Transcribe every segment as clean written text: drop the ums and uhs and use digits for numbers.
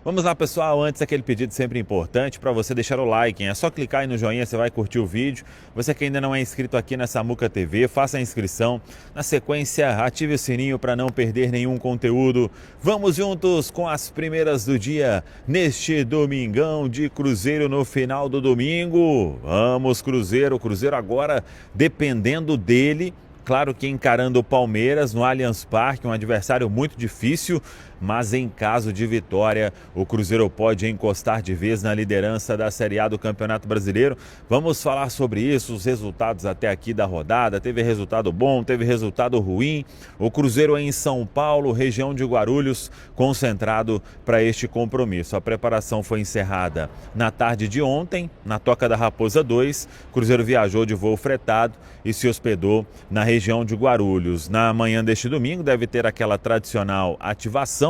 Vamos lá, pessoal, antes aquele pedido sempre importante para você deixar o like, hein? É só clicar aí no joinha, você vai curtir o vídeo. Você que ainda não é inscrito aqui na Samuca TV, faça a inscrição. Na sequência, ative o sininho para não perder nenhum conteúdo. Vamos juntos com as primeiras do dia, neste domingão de Cruzeiro no final do domingo. Vamos, Cruzeiro agora dependendo dele. Claro que encarando o Palmeiras no Allianz Parque, um adversário muito difícil, mas em caso de vitória, o Cruzeiro pode encostar de vez na liderança da Série A do Campeonato Brasileiro. Vamos falar sobre isso, os resultados até aqui da rodada. Teve resultado bom, teve resultado ruim. O Cruzeiro é em São Paulo, região de Guarulhos, concentrado para este compromisso. A preparação foi encerrada na tarde de ontem, na Toca da Raposa 2. O Cruzeiro viajou de voo fretado e se hospedou na região de Guarulhos. Na manhã deste domingo deve ter aquela tradicional ativação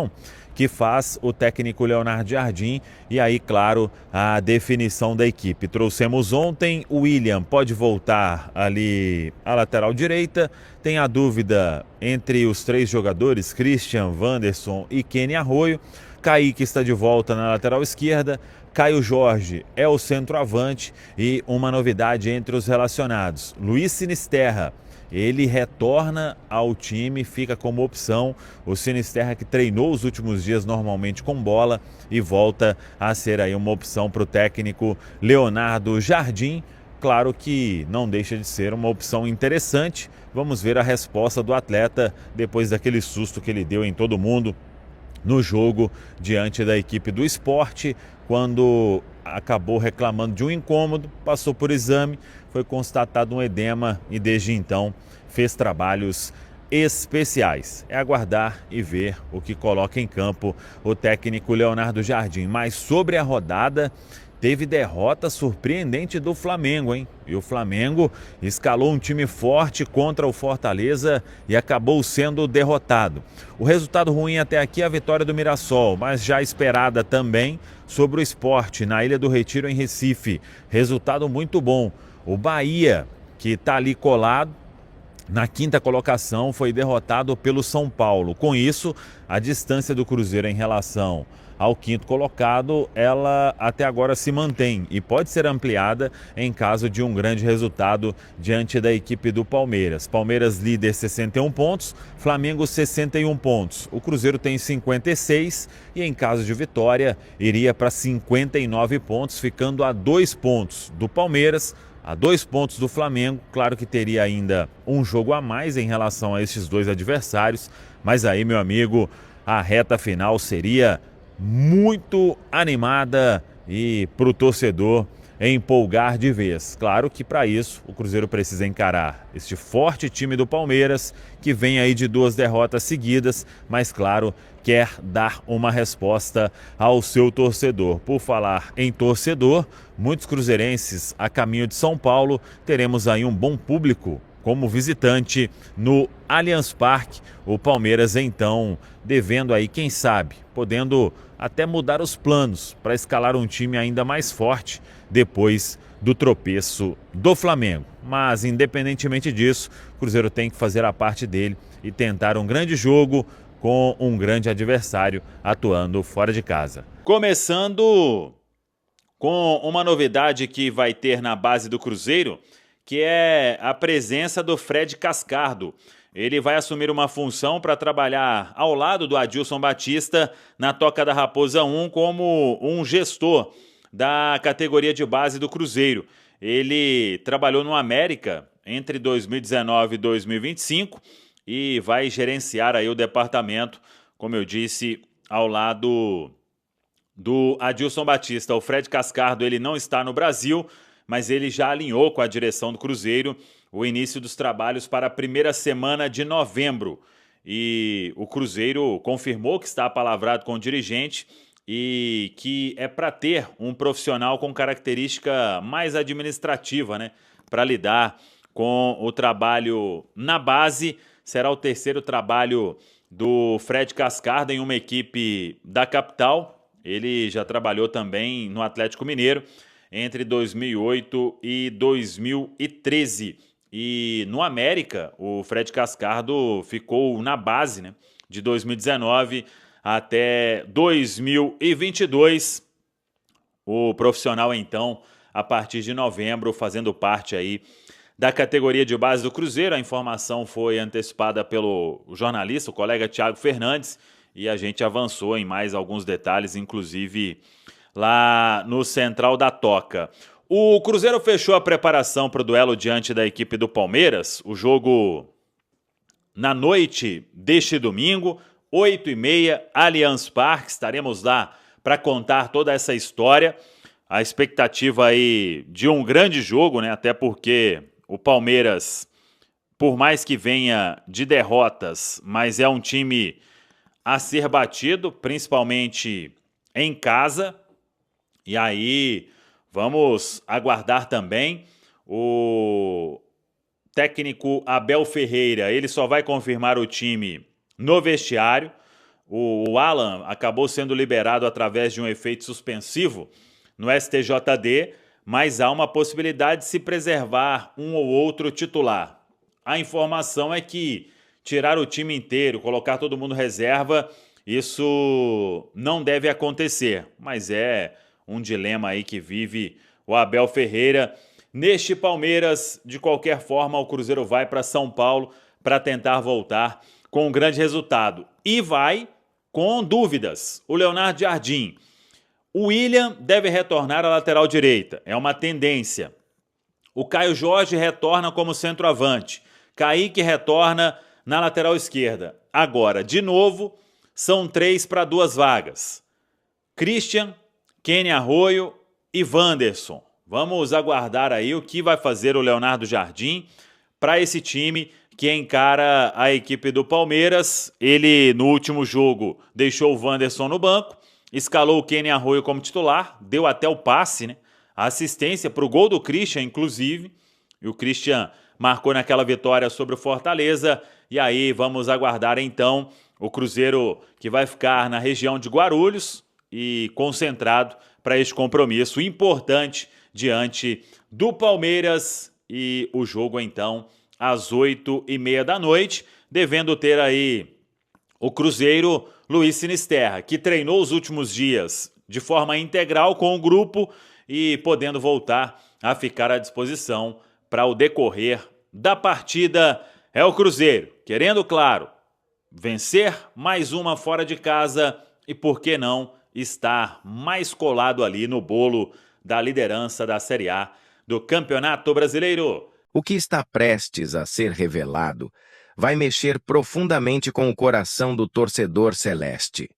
que faz o técnico Leonardo Jardim e aí, claro, a definição da equipe. Trouxemos ontem, o William pode voltar ali à lateral direita, tem a dúvida entre os três jogadores, Christian, Wanderson e Kenny Arroio. Kaique está de volta na lateral esquerda, Caio Jorge é o centroavante e uma novidade entre os relacionados, Luiz Sinisterra. Ele retorna ao time, fica como opção. O Sinisterra que treinou os últimos dias normalmente com bola e volta a ser aí uma opção para o técnico Leonardo Jardim. Claro que não deixa de ser uma opção interessante. Vamos ver a resposta do atleta depois daquele susto que ele deu em todo mundo no jogo diante da equipe do Sport, quando acabou reclamando de um incômodo, passou por exame, foi constatado um edema e desde então fez trabalhos especiais. É aguardar e ver o que coloca em campo o técnico Leonardo Jardim. Mas sobre a rodada, teve derrota surpreendente do Flamengo, hein? E o Flamengo escalou um time forte contra o Fortaleza e acabou sendo derrotado. O resultado ruim até aqui é a vitória do Mirassol, mas já esperada também sobre o Sport na Ilha do Retiro, em Recife. Resultado muito bom. O Bahia, que está ali colado na quinta colocação, foi derrotado pelo São Paulo. Com isso, a distância do Cruzeiro em relação ao quinto colocado, ela até agora se mantém e pode ser ampliada em caso de um grande resultado diante da equipe do Palmeiras. Palmeiras líder 61 pontos, Flamengo 61 pontos. O Cruzeiro tem 56 e em caso de vitória iria para 59 pontos, ficando a 2 pontos do Palmeiras, a 2 pontos do Flamengo. Claro que teria ainda um jogo a mais em relação a esses dois adversários, mas aí, meu amigo, a reta final seria muito animada e para o torcedor empolgar de vez. Claro que para isso o Cruzeiro precisa encarar este forte time do Palmeiras, que vem aí de 2 derrotas seguidas, mas claro, quer dar uma resposta ao seu torcedor. Por falar em torcedor, muitos cruzeirenses a caminho de São Paulo, teremos aí um bom público como visitante no Allianz Parque. O Palmeiras então devendo aí, quem sabe, podendo até mudar os planos para escalar um time ainda mais forte depois do tropeço do Flamengo. Mas independentemente disso, o Cruzeiro tem que fazer a parte dele e tentar um grande jogo com um grande adversário atuando fora de casa. Começando com uma novidade que vai ter na base do Cruzeiro, que é a presença do Fred Cascardo. Ele vai assumir uma função para trabalhar ao lado do Adilson Batista na Toca da Raposa 1 como um gestor da categoria de base do Cruzeiro. Ele trabalhou no América entre 2019 e 2025 e vai gerenciar aí o departamento, como eu disse, ao lado do Adilson Batista. O Fred Cascardo, ele não está no Brasil, mas ele já alinhou com a direção do Cruzeiro o início dos trabalhos para a primeira semana de novembro. E o Cruzeiro confirmou que está apalavrado com o dirigente e que é para ter um profissional com característica mais administrativa, né, para lidar com o trabalho na base. Será o terceiro trabalho do Fred Cascardo em uma equipe da capital. Ele já trabalhou também no Atlético Mineiro entre 2008 e 2013. E no América, o Fred Cascardo ficou na base, né, de 2019 até 2022. O profissional, então, a partir de novembro, fazendo parte aí da categoria de base do Cruzeiro. A informação foi antecipada pelo jornalista, o colega Thiago Fernandes, e a gente avançou em mais alguns detalhes, inclusive lá no Central da Toca. O Cruzeiro fechou a preparação para o duelo diante da equipe do Palmeiras. O jogo na noite deste domingo, 8h30, Allianz Parque. Estaremos lá para contar toda essa história. A expectativa aí de um grande jogo, né? Até porque o Palmeiras, por mais que venha de derrotas, mas é um time a ser batido, principalmente em casa. E aí vamos aguardar também o técnico Abel Ferreira. Ele só vai confirmar o time no vestiário. O Alan acabou sendo liberado através de um efeito suspensivo no STJD, mas há uma possibilidade de se preservar um ou outro titular. A informação é que tirar o time inteiro, colocar todo mundo reserva, isso não deve acontecer, mas é um dilema aí que vive o Abel Ferreira. Neste Palmeiras, de qualquer forma, o Cruzeiro vai para São Paulo para tentar voltar com um grande resultado. E vai com dúvidas. O Leonardo Jardim. O William deve retornar à lateral direita. É uma tendência. O Caio Jorge retorna como centroavante. Kaique retorna na lateral esquerda. Agora, de novo, são 3 para 2 vagas. Christian, Kenny Arroyo e Wanderson. Vamos aguardar aí o que vai fazer o Leonardo Jardim para esse time que encara a equipe do Palmeiras. Ele, no último jogo, deixou o Wanderson no banco, escalou o Kenny Arroyo como titular, deu até o passe, né? A assistência para o gol do Christian, inclusive. E o Christian marcou naquela vitória sobre o Fortaleza. E aí vamos aguardar, então, o Cruzeiro que vai ficar na região de Guarulhos e concentrado para este compromisso importante diante do Palmeiras. E o jogo, então, às 8h30 da noite, devendo ter aí o Cruzeiro Luiz Sinisterra, que treinou os últimos dias de forma integral com o grupo e podendo voltar a ficar à disposição para o decorrer da partida. É o Cruzeiro, querendo, claro, vencer mais uma fora de casa e, por que não, estar mais colado ali no bolo da liderança da Série A do Campeonato Brasileiro. O que está prestes a ser revelado vai mexer profundamente com o coração do torcedor celeste.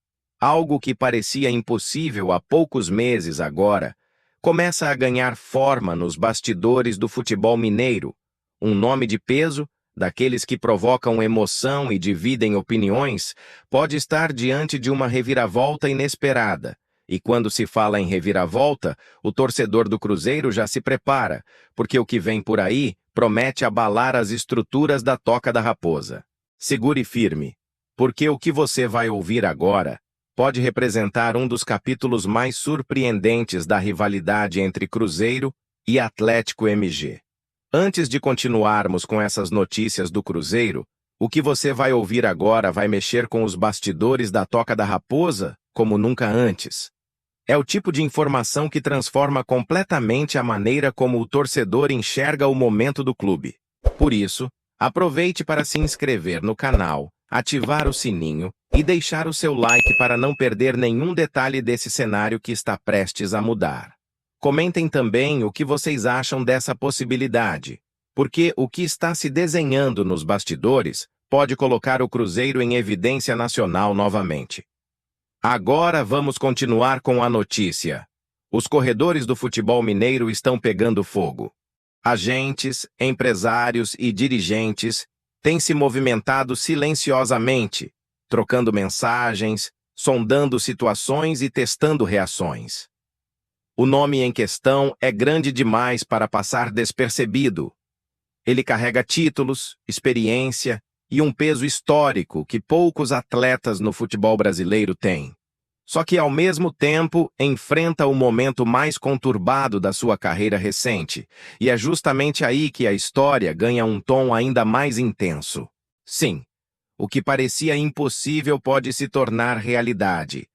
Algo que parecia impossível há poucos meses agora começa a ganhar forma nos bastidores do futebol mineiro. Um nome de peso, daqueles que provocam emoção e dividem opiniões, pode estar diante de uma reviravolta inesperada. E quando se fala em reviravolta, o torcedor do Cruzeiro já se prepara, porque o que vem por aí promete abalar as estruturas da Toca da Raposa. Segure firme, porque o que você vai ouvir agora pode representar um dos capítulos mais surpreendentes da rivalidade entre Cruzeiro e Atlético MG. Antes de continuarmos com essas notícias do Cruzeiro, o que você vai ouvir agora vai mexer com os bastidores da Toca da Raposa como nunca antes. É o tipo de informação que transforma completamente a maneira como o torcedor enxerga o momento do clube. Por isso, aproveite para se inscrever no canal, ativar o sininho e deixar o seu like para não perder nenhum detalhe desse cenário que está prestes a mudar. Comentem também o que vocês acham dessa possibilidade, porque o que está se desenhando nos bastidores pode colocar o Cruzeiro em evidência nacional novamente. Agora vamos continuar com a notícia. Os corredores do futebol mineiro estão pegando fogo. Agentes, empresários e dirigentes têm se movimentado silenciosamente, trocando mensagens, sondando situações e testando reações. O nome em questão é grande demais para passar despercebido. Ele carrega títulos, experiência e um peso histórico que poucos atletas no futebol brasileiro têm. Só que, ao mesmo tempo, enfrenta o momento mais conturbado da sua carreira recente, e é justamente aí que a história ganha um tom ainda mais intenso. Sim, o que parecia impossível pode se tornar realidade.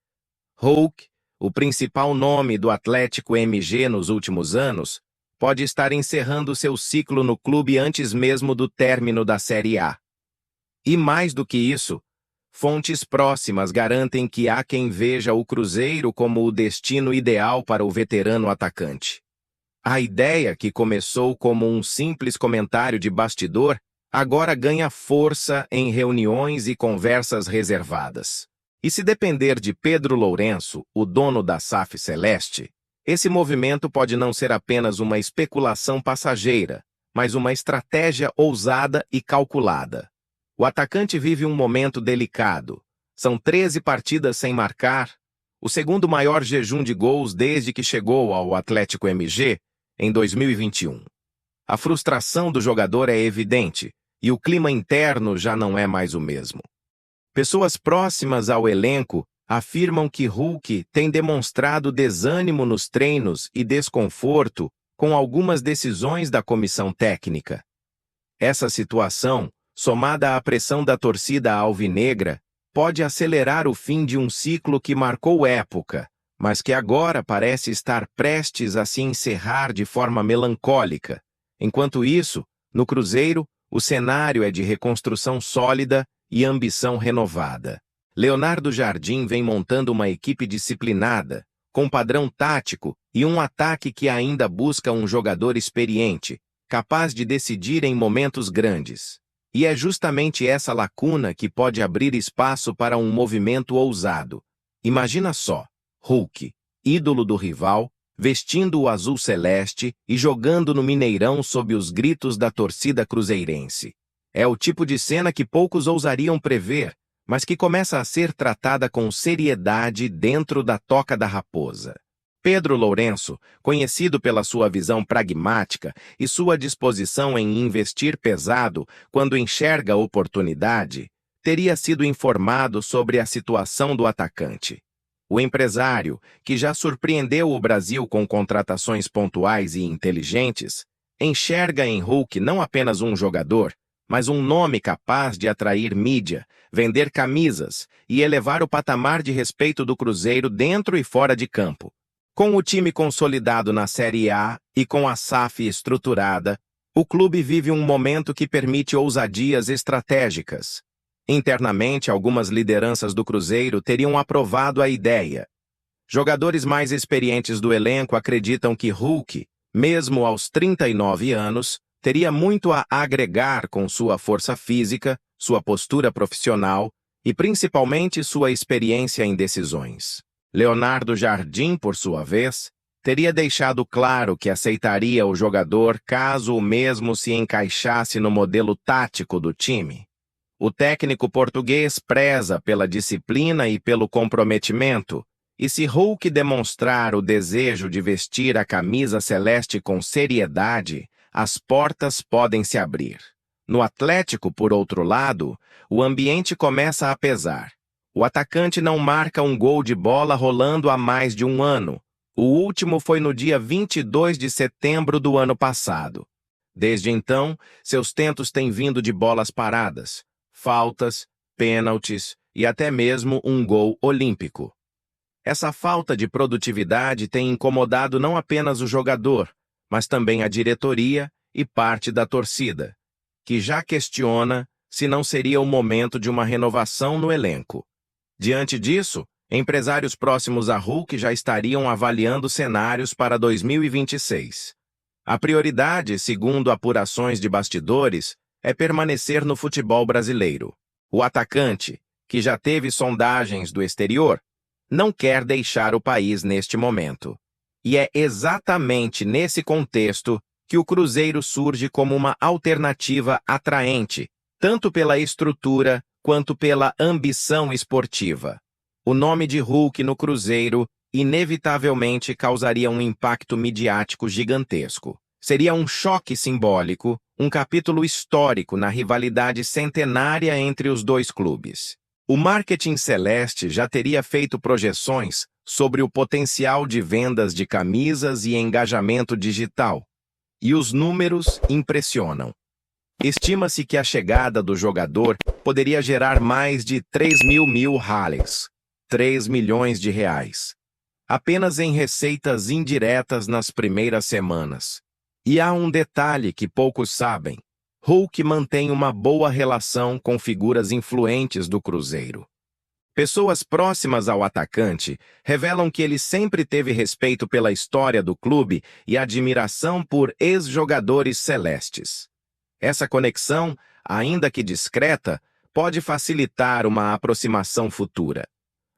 Hulk, o principal nome do Atlético MG nos últimos anos, pode estar encerrando seu ciclo no clube antes mesmo do término da Série A. E mais do que isso, fontes próximas garantem que há quem veja o Cruzeiro como o destino ideal para o veterano atacante. A ideia, que começou como um simples comentário de bastidor, agora ganha força em reuniões e conversas reservadas. E se depender de Pedro Lourenço, o dono da SAF Celeste, esse movimento pode não ser apenas uma especulação passageira, mas uma estratégia ousada e calculada. O atacante vive um momento delicado. São 13 partidas sem marcar, o segundo maior jejum de gols desde que chegou ao Atlético MG em 2021. A frustração do jogador é evidente e o clima interno já não é mais o mesmo. Pessoas próximas ao elenco afirmam que Hulk tem demonstrado desânimo nos treinos e desconforto com algumas decisões da comissão técnica. Essa situação, somada à pressão da torcida alvinegra, pode acelerar o fim de um ciclo que marcou época, mas que agora parece estar prestes a se encerrar de forma melancólica. Enquanto isso, no Cruzeiro, o cenário é de reconstrução sólida e ambição renovada. Leonardo Jardim vem montando uma equipe disciplinada, com padrão tático e um ataque que ainda busca um jogador experiente, capaz de decidir em momentos grandes. E é justamente essa lacuna que pode abrir espaço para um movimento ousado. Imagina só, Hulk, ídolo do rival, vestindo o azul celeste e jogando no Mineirão sob os gritos da torcida cruzeirense. É o tipo de cena que poucos ousariam prever, mas que começa a ser tratada com seriedade dentro da Toca da Raposa. Pedro Lourenço, conhecido pela sua visão pragmática e sua disposição em investir pesado quando enxerga oportunidade, teria sido informado sobre a situação do atacante. O empresário, que já surpreendeu o Brasil com contratações pontuais e inteligentes, enxerga em Hulk não apenas um jogador, mas um nome capaz de atrair mídia, vender camisas e elevar o patamar de respeito do Cruzeiro dentro e fora de campo. Com o time consolidado na Série A e com a SAF estruturada, o clube vive um momento que permite ousadias estratégicas. Internamente, algumas lideranças do Cruzeiro teriam aprovado a ideia. Jogadores mais experientes do elenco acreditam que Hulk, mesmo aos 39 anos, teria muito a agregar com sua força física, sua postura profissional e principalmente sua experiência em decisões. Leonardo Jardim, por sua vez, teria deixado claro que aceitaria o jogador caso o mesmo se encaixasse no modelo tático do time. O técnico português preza pela disciplina e pelo comprometimento, e se Hulk demonstrar o desejo de vestir a camisa celeste com seriedade, as portas podem se abrir. No Atlético, por outro lado, o ambiente começa a pesar. O atacante não marca um gol de bola rolando há mais de um ano. O último foi no dia 22 de setembro do ano passado. Desde então, seus tentos têm vindo de bolas paradas, faltas, pênaltis e até mesmo um gol olímpico. Essa falta de produtividade tem incomodado não apenas o jogador, mas também a diretoria e parte da torcida, que já questiona se não seria o momento de uma renovação no elenco. Diante disso, empresários próximos a Hulk já estariam avaliando cenários para 2026. A prioridade, segundo apurações de bastidores, é permanecer no futebol brasileiro. O atacante, que já teve sondagens do exterior, não quer deixar o país neste momento. E é exatamente nesse contexto que o Cruzeiro surge como uma alternativa atraente, tanto pela estrutura quanto pela ambição esportiva. O nome de Hulk no Cruzeiro inevitavelmente causaria um impacto midiático gigantesco. Seria um choque simbólico, um capítulo histórico na rivalidade centenária entre os dois clubes. O marketing celeste já teria feito projeções sobre o potencial de vendas de camisas e engajamento digital. E os números impressionam. Estima-se que a chegada do jogador poderia gerar mais de 3.000 reais, 3 milhões de reais, apenas em receitas indiretas nas primeiras semanas. E há um detalhe que poucos sabem: Hulk mantém uma boa relação com figuras influentes do Cruzeiro. Pessoas próximas ao atacante revelam que ele sempre teve respeito pela história do clube e admiração por ex-jogadores celestes. Essa conexão, ainda que discreta, pode facilitar uma aproximação futura.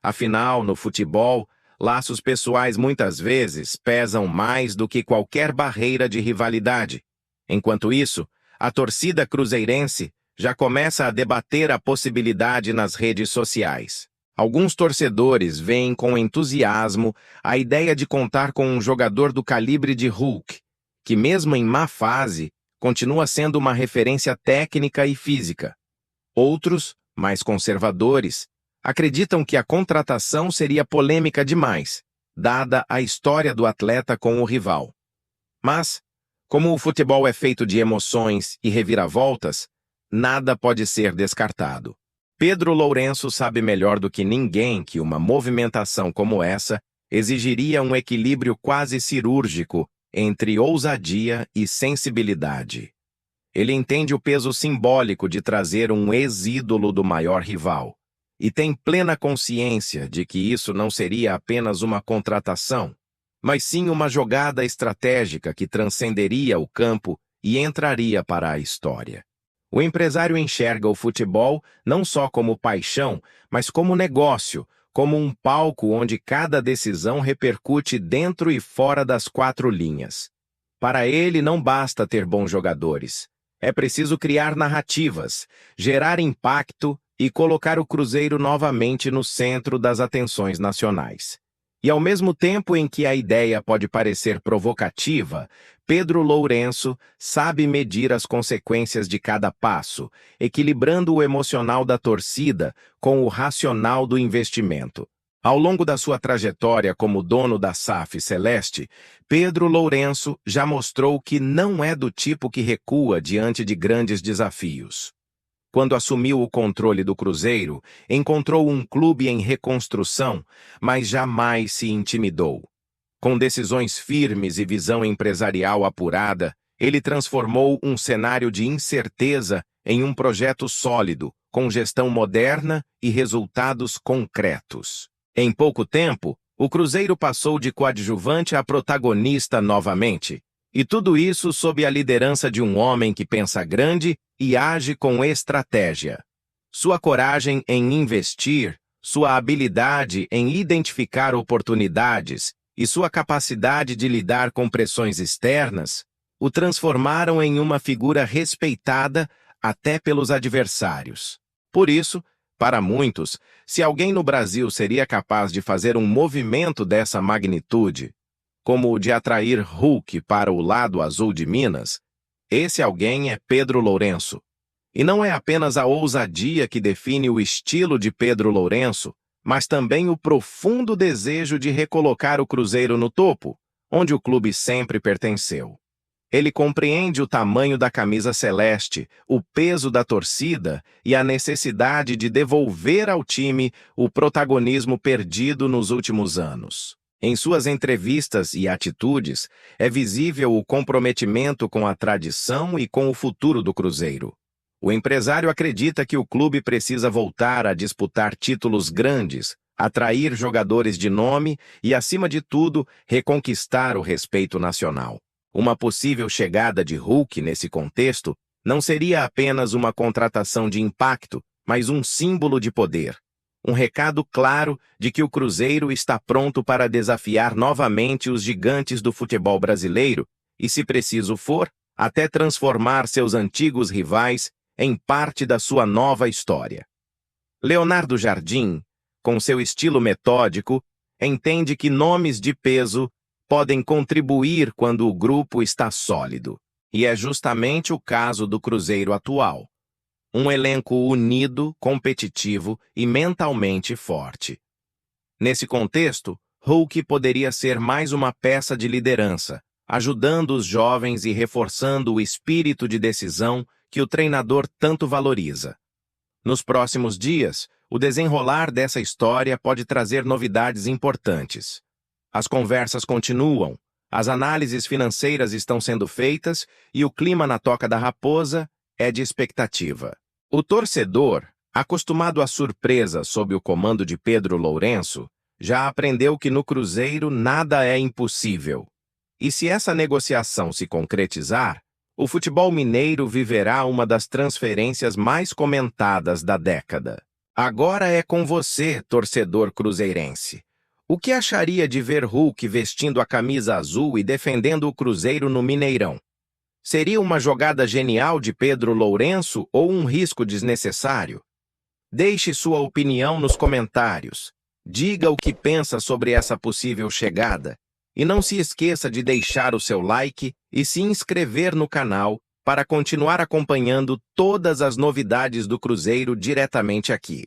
Afinal, no futebol, laços pessoais muitas vezes pesam mais do que qualquer barreira de rivalidade. Enquanto isso, a torcida cruzeirense já começa a debater a possibilidade nas redes sociais. Alguns torcedores veem com entusiasmo a ideia de contar com um jogador do calibre de Hulk, que mesmo em má fase, continua sendo uma referência técnica e física. Outros, mais conservadores, acreditam que a contratação seria polêmica demais, dada a história do atleta com o rival. Mas, como o futebol é feito de emoções e reviravoltas, nada pode ser descartado. Pedro Lourenço sabe melhor do que ninguém que uma movimentação como essa exigiria um equilíbrio quase cirúrgico entre ousadia e sensibilidade. Ele entende o peso simbólico de trazer um ex-ídolo do maior rival, e tem plena consciência de que isso não seria apenas uma contratação, mas sim uma jogada estratégica que transcenderia o campo e entraria para a história. O empresário enxerga o futebol não só como paixão, mas como negócio, como um palco onde cada decisão repercute dentro e fora das quatro linhas. Para ele não basta ter bons jogadores. É preciso criar narrativas, gerar impacto e colocar o Cruzeiro novamente no centro das atenções nacionais. E ao mesmo tempo em que a ideia pode parecer provocativa, Pedro Lourenço sabe medir as consequências de cada passo, equilibrando o emocional da torcida com o racional do investimento. Ao longo da sua trajetória como dono da SAF Celeste, Pedro Lourenço já mostrou que não é do tipo que recua diante de grandes desafios. Quando assumiu o controle do Cruzeiro, encontrou um clube em reconstrução, mas jamais se intimidou. Com decisões firmes e visão empresarial apurada, ele transformou um cenário de incerteza em um projeto sólido, com gestão moderna e resultados concretos. Em pouco tempo, o Cruzeiro passou de coadjuvante a protagonista novamente. E tudo isso sob a liderança de um homem que pensa grande e age com estratégia. Sua coragem em investir, sua habilidade em identificar oportunidades e sua capacidade de lidar com pressões externas o transformaram em uma figura respeitada até pelos adversários. Por isso, para muitos, se alguém no Brasil seria capaz de fazer um movimento dessa magnitude, como o de atrair Hulk para o lado azul de Minas, esse alguém é Pedro Lourenço. E não é apenas a ousadia que define o estilo de Pedro Lourenço, mas também o profundo desejo de recolocar o Cruzeiro no topo, onde o clube sempre pertenceu. Ele compreende o tamanho da camisa celeste, o peso da torcida e a necessidade de devolver ao time o protagonismo perdido nos últimos anos. Em suas entrevistas e atitudes, é visível o comprometimento com a tradição e com o futuro do Cruzeiro. O empresário acredita que o clube precisa voltar a disputar títulos grandes, atrair jogadores de nome e, acima de tudo, reconquistar o respeito nacional. Uma possível chegada de Hulk nesse contexto não seria apenas uma contratação de impacto, mas um símbolo de poder. Um recado claro de que o Cruzeiro está pronto para desafiar novamente os gigantes do futebol brasileiro e, se preciso for, até transformar seus antigos rivais em parte da sua nova história. Leonardo Jardim, com seu estilo metódico, entende que nomes de peso podem contribuir quando o grupo está sólido. E é justamente o caso do Cruzeiro atual. Um elenco unido, competitivo e mentalmente forte. Nesse contexto, Hulk poderia ser mais uma peça de liderança, ajudando os jovens e reforçando o espírito de decisão que o treinador tanto valoriza. Nos próximos dias, o desenrolar dessa história pode trazer novidades importantes. As conversas continuam, as análises financeiras estão sendo feitas e o clima na Toca da Raposa é de expectativa. O torcedor, acostumado à surpresa sob o comando de Pedro Lourenço, já aprendeu que no Cruzeiro nada é impossível. E se essa negociação se concretizar, o futebol mineiro viverá uma das transferências mais comentadas da década. Agora é com você, torcedor cruzeirense. O que acharia de ver Hulk vestindo a camisa azul e defendendo o Cruzeiro no Mineirão? Seria uma jogada genial de Pedro Lourenço ou um risco desnecessário? Deixe sua opinião nos comentários. Diga o que pensa sobre essa possível chegada. E não se esqueça de deixar o seu like e se inscrever no canal para continuar acompanhando todas as novidades do Cruzeiro diretamente aqui.